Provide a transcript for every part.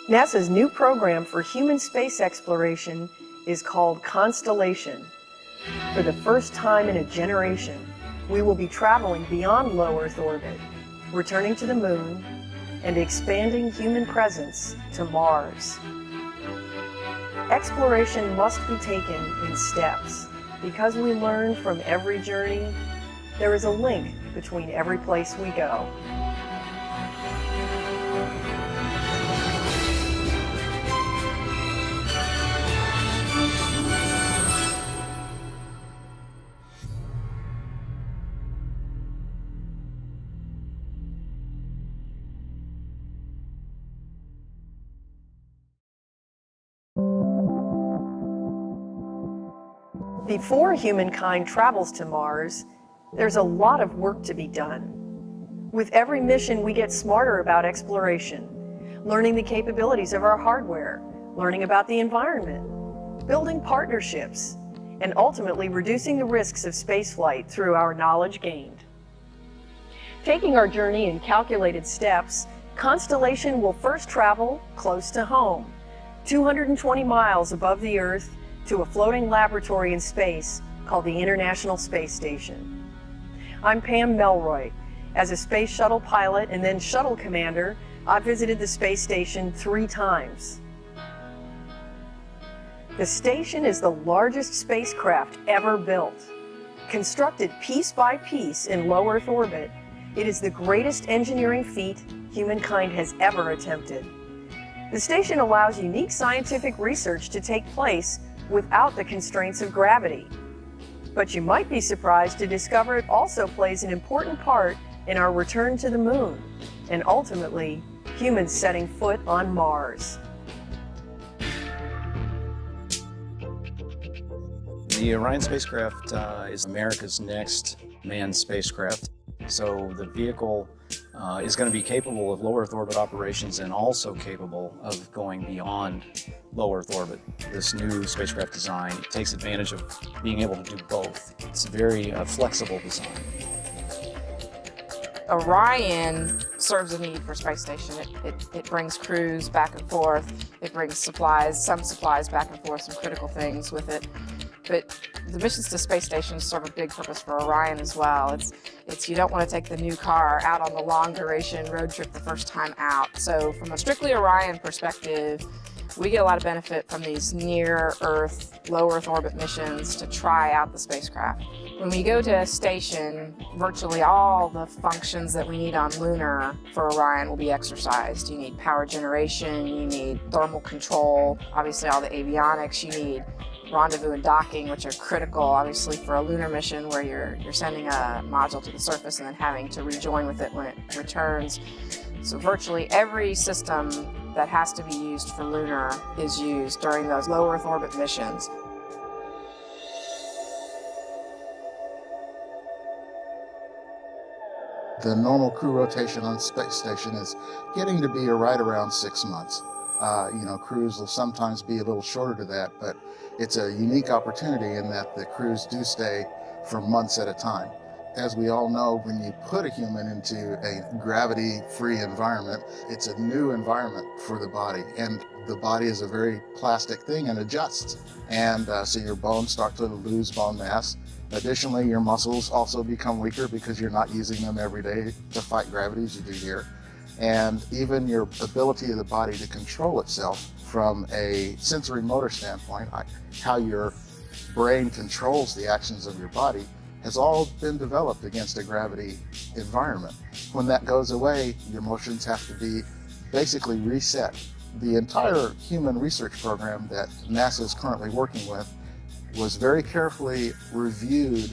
NASA's new program for human space exploration is called Constellation. For the first time in a generation, we will be traveling beyond low Earth orbit, returning to the Moon, and expanding human presence to Mars. Exploration must be taken in steps. Because we learn from every journey, there is a link between every place we go. Before humankind travels to Mars, there's a lot of work to be done. With every mission, we get smarter about exploration, learning the capabilities of our hardware, learning about the environment, building partnerships, and ultimately reducing the risks of spaceflight through our knowledge gained. Taking our journey in calculated steps, Constellation will first travel close to home, 220 miles above the Earth, to a floating laboratory in space called the International Space Station. I'm Pam Melroy. As a space shuttle pilot and then shuttle commander, I've visited the space station 3 times. The station is the largest spacecraft ever built. Constructed piece by piece in low Earth orbit, it is the greatest engineering feat humankind has ever attempted. The station allows unique scientific research to take place without the constraints of gravity. But you might be surprised to discover it also plays an important part in our return to the Moon, and ultimately, humans setting foot on Mars. The Orion spacecraft is America's next manned spacecraft. So the vehicle is going to be capable of low Earth orbit operations and also capable of going beyond low Earth orbit. This new spacecraft design takes advantage of being able to do both. It's a very flexible design. Orion serves a need for space station. It brings crews back and forth. It brings supplies, some supplies back and forth, some critical things with it. But the missions to space stations serve a big purpose for Orion as well. It's you don't want to take the new car out on the long duration road trip the first time out. So from a strictly Orion perspective, we get a lot of benefit from these near Earth, low Earth orbit missions to try out the spacecraft. When we go to a station, virtually all the functions that we need on lunar for Orion will be exercised. You need power generation, you need thermal control, obviously all the avionics, you need rendezvous and docking, which are critical, obviously, for a lunar mission where you're sending a module to the surface and then having to rejoin with it when it returns. So virtually every system that has to be used for lunar is used during those low Earth orbit missions. The normal crew rotation on space station is getting to be right around 6 months. Crews will sometimes be a little shorter to that, but it's a unique opportunity in that the crews do stay for months at a time. As we all know, when you put a human into a gravity-free environment, it's a new environment for the body, and the body is a very plastic thing and adjusts. And so your bones start to lose bone mass. Additionally, your muscles also become weaker because you're not using them every day to fight gravity as you do here. And even your ability of the body to control itself from a sensory motor standpoint, how your brain controls the actions of your body, has all been developed against a gravity environment. When that goes away, your motions have to be basically reset. The entire human research program that NASA is currently working with was very carefully reviewed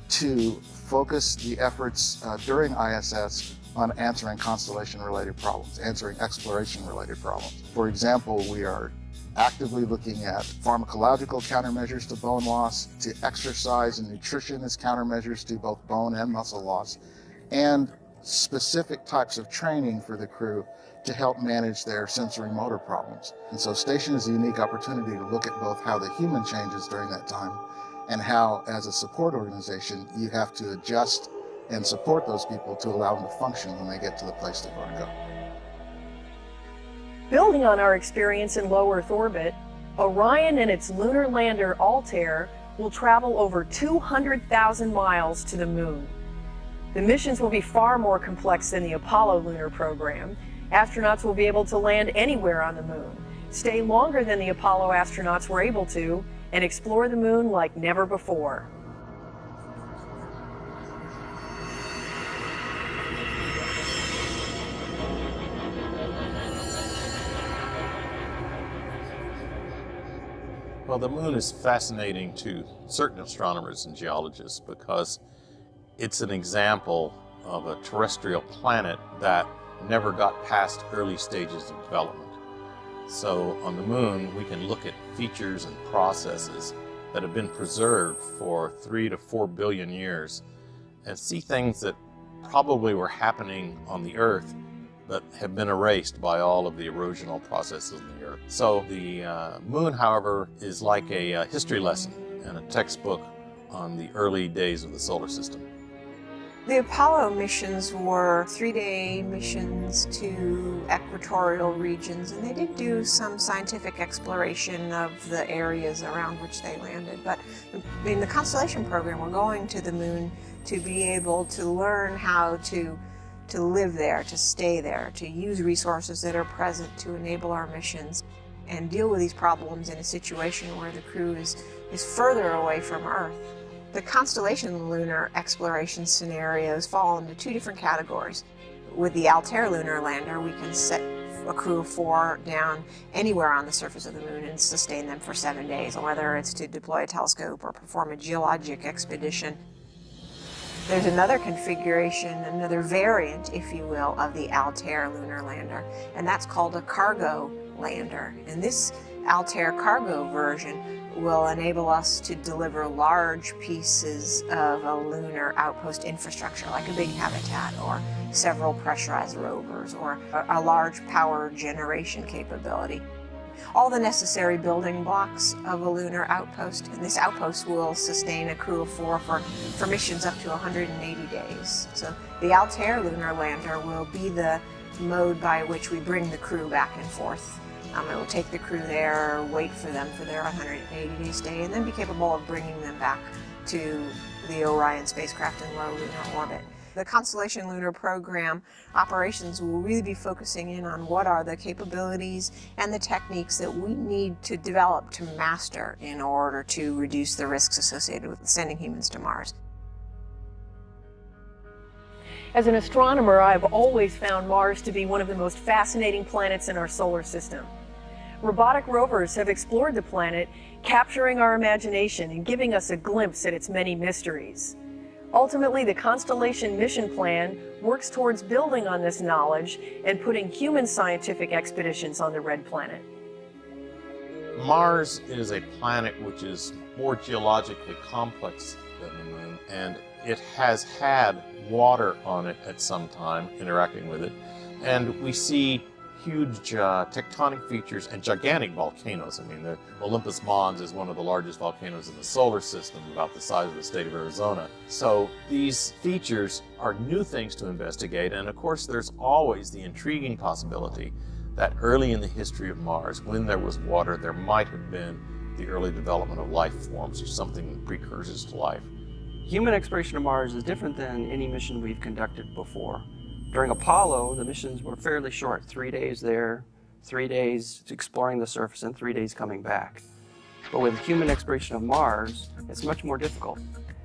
to focus the efforts during ISS on answering constellation-related problems, answering exploration-related problems. For example, we are actively looking at pharmacological countermeasures to bone loss, to exercise and nutrition as countermeasures to both bone and muscle loss, and specific types of training for the crew to help manage their sensory motor problems. And so station is a unique opportunity to look at both how the human changes during that time and how, as a support organization, you have to adjust and support those people to allow them to function when they get to the place they want to go. Building on our experience in low Earth orbit, Orion and its lunar lander Altair will travel over 200,000 miles to the Moon. The missions will be far more complex than the Apollo lunar program. Astronauts will be able to land anywhere on the Moon, stay longer than the Apollo astronauts were able to, and explore the Moon like never before. Well, the Moon is fascinating to certain astronomers and geologists because it's an example of a terrestrial planet that never got past early stages of development. So on the Moon, we can look at features and processes that have been preserved for 3 to 4 billion years and see things that probably were happening on the Earth but have been erased by all of the erosional processes on the Earth. So the Moon, however, is like a history lesson and a textbook on the early days of the solar system. The Apollo missions were 3-day missions to equatorial regions, and they did do some scientific exploration of the areas around which they landed. But in the Constellation Program, we're going to the Moon to be able to learn how to live there, to stay there, to use resources that are present to enable our missions and deal with these problems in a situation where the crew is further away from Earth. The Constellation lunar exploration scenarios fall into 2 different categories. With the Altair lunar lander, we can set a crew of 4 down anywhere on the surface of the Moon and sustain them for 7 days, whether it's to deploy a telescope or perform a geologic expedition. There's another configuration, another variant, if you will, of the Altair lunar lander, and that's called a cargo lander. And this Altair cargo version will enable us to deliver large pieces of a lunar outpost infrastructure, like a big habitat or several pressurized rovers or a large power generation capability. All the necessary building blocks of a lunar outpost, and this outpost will sustain a crew of 4 for missions up to 180 days. So the Altair lunar lander will be the mode by which we bring the crew back and forth. It will take the crew there, wait for them for their 180-day stay, and then be capable of bringing them back to the Orion spacecraft in low lunar orbit. The Constellation Lunar Program operations will really be focusing in on what are the capabilities and the techniques that we need to develop to master in order to reduce the risks associated with sending humans to Mars. As an astronomer, I've always found Mars to be one of the most fascinating planets in our solar system. Robotic rovers have explored the planet, capturing our imagination and giving us a glimpse at its many mysteries. Ultimately, the Constellation mission plan works towards building on this knowledge and putting human scientific expeditions on the red planet. Mars is a planet which is more geologically complex than the Moon, and it has had water on it at some time, interacting with it, and we see huge tectonic features and gigantic volcanoes. I mean, the Olympus Mons is one of the largest volcanoes in the solar system, about the size of the state of Arizona. So these features are new things to investigate, and of course there's always the intriguing possibility that early in the history of Mars, when there was water, there might have been the early development of life forms or something precursors to life. Human exploration of Mars is different than any mission we've conducted before. During Apollo, the missions were fairly short, 3 days there, 3 days exploring the surface, and 3 days coming back. But with human exploration of Mars, it's much more difficult.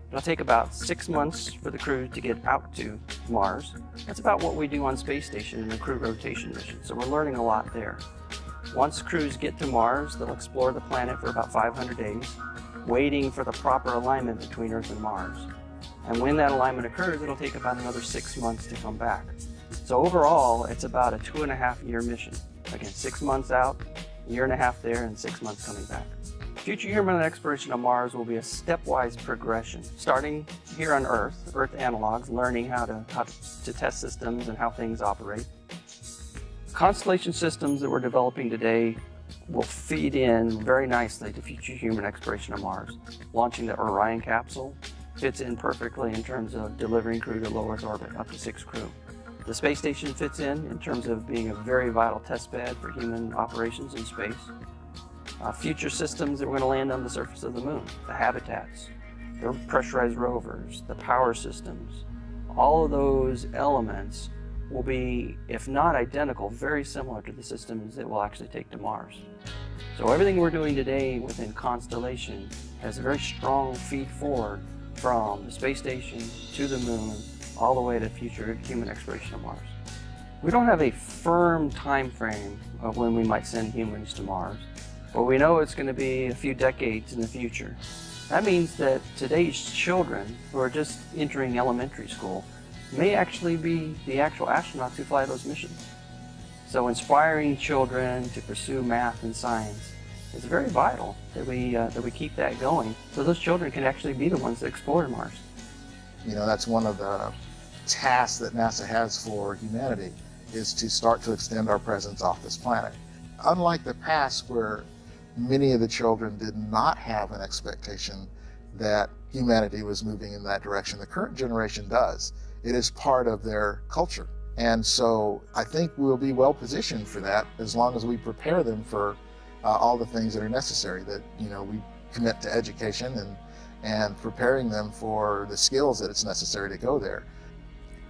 It'll take about 6 months for the crew to get out to Mars. That's about what we do on space station in a crew rotation mission, so we're learning a lot there. Once crews get to Mars, they'll explore the planet for about 500 days, waiting for the proper alignment between Earth and Mars. And when that alignment occurs, it'll take about another 6 months to come back. So overall, it's about a 2.5-year mission. Again, 6 months out, 1.5 years there, and 6 months coming back. Future human exploration of Mars will be a stepwise progression, starting here on Earth analogs, learning how to test systems and how things operate. Constellation systems that we're developing today will feed in very nicely to future human exploration of Mars. Launching the Orion capsule fits in perfectly in terms of delivering crew to low Earth orbit, up to 6 crew. The space station fits in terms of being a very vital test bed for human operations in space. Future systems that we're going to land on the surface of the moon, the habitats, the pressurized rovers, the power systems, all of those elements will be, if not identical, very similar to the systems that we'll actually take to Mars. So everything we're doing today within Constellation has a very strong feed forward from the space station to the moon, all the way to future human exploration of Mars. We don't have a firm time frame of when we might send humans to Mars, but we know it's going to be a few decades in the future. That means that today's children who are just entering elementary school may actually be the actual astronauts who fly those missions. So inspiring children to pursue math and science is very vital that we keep that going, so those children can actually be the ones that explore Mars. You know, that's one of the tasks that NASA has for humanity, is to start to extend our presence off this planet. Unlike the past, where many of the children did not have an expectation that humanity was moving in that direction, the current generation does. It is part of their culture. And so I think we'll be well positioned for that as long as we prepare them for all the things that are necessary, that, you know, we commit to education and preparing them for the skills that it's necessary to go there.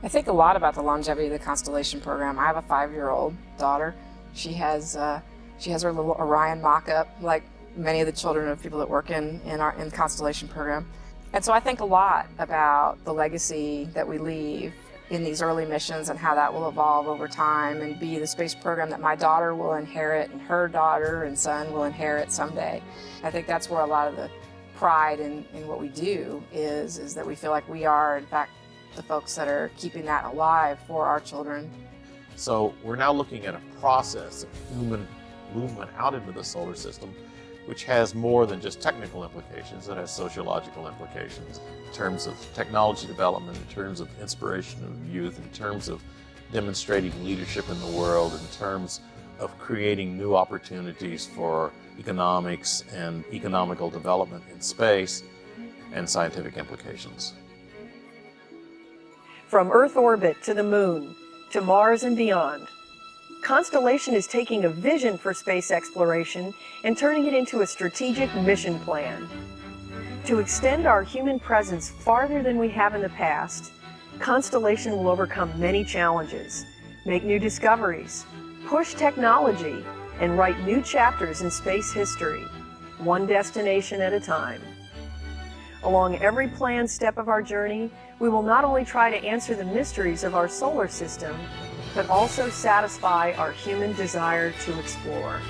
I think a lot about the longevity of the Constellation Program. I have a 5-year-old daughter. She has her little Orion mock-up, like many of the children of people that work in the Constellation Program. And so I think a lot about the legacy that we leave in these early missions and how that will evolve over time and be the space program that my daughter will inherit and her daughter and son will inherit someday. I think that's where a lot of the pride in what we do is that we feel like we are, in fact, the folks that are keeping that alive for our children. So we're now looking at a process of human movement out into the solar system, which has more than just technical implications. It has sociological implications in terms of technology development, in terms of inspiration of youth, in terms of demonstrating leadership in the world, in terms of creating new opportunities for economics and economical development in space, and scientific implications. From Earth orbit to the moon, to Mars and beyond, Constellation is taking a vision for space exploration and turning it into a strategic mission plan. To extend our human presence farther than we have in the past, Constellation will overcome many challenges, make new discoveries, push technology, and write new chapters in space history, one destination at a time. Along every planned step of our journey, we will not only try to answer the mysteries of our solar system, but also satisfy our human desire to explore.